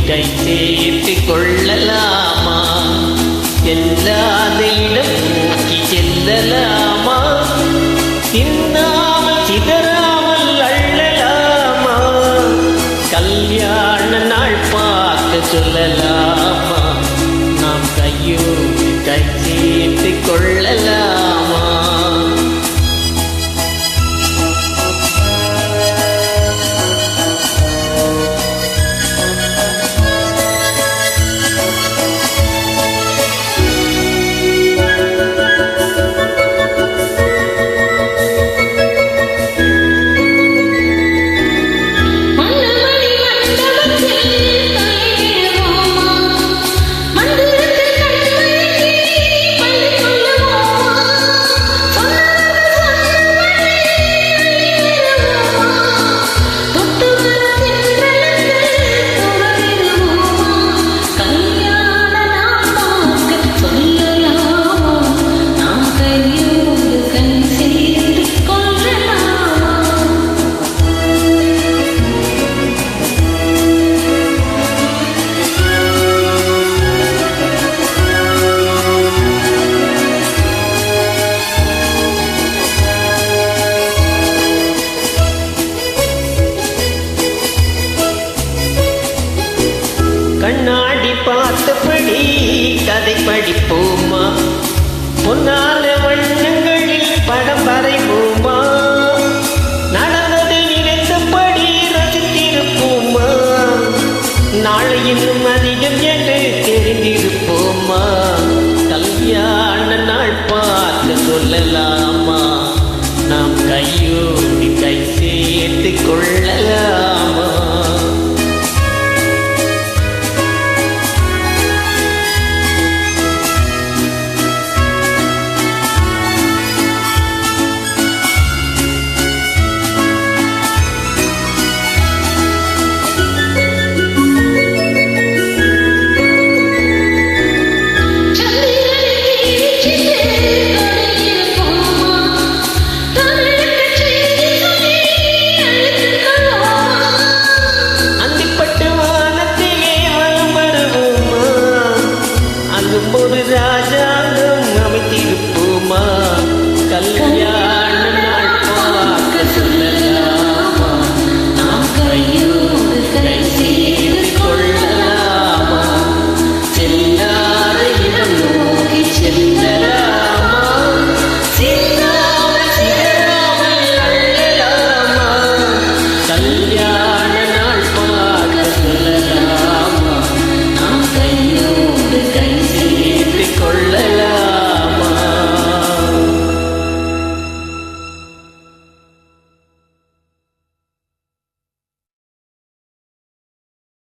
கை சேர்த்து கொள்ளலாமா? எல்லாத இடம் நோக்கி செல்லலாமா? தின்னாமல் சிதறாமல் அள்ளலாமா? கல்யாண நாள் பார்க்க சொல்லலாமா? நாம் கையோடு கை சேர்த்து கொள்ளலாமா? கண்ணாடி பார்த்தபடி கதை படிப்போமா? பொன்னால வண்ணங்களில் படம் வரைவோமா? நடந்ததை நினைத்தபடி ரசித்திருப்போமா? நாளை இன்னும் அதிகம் என்று தெரிந்திருப்போமா? கல்யாண நாள் பார்க்க சொல்லலாமா? நாம் கையோடு கை சேர்த்து கொள்ள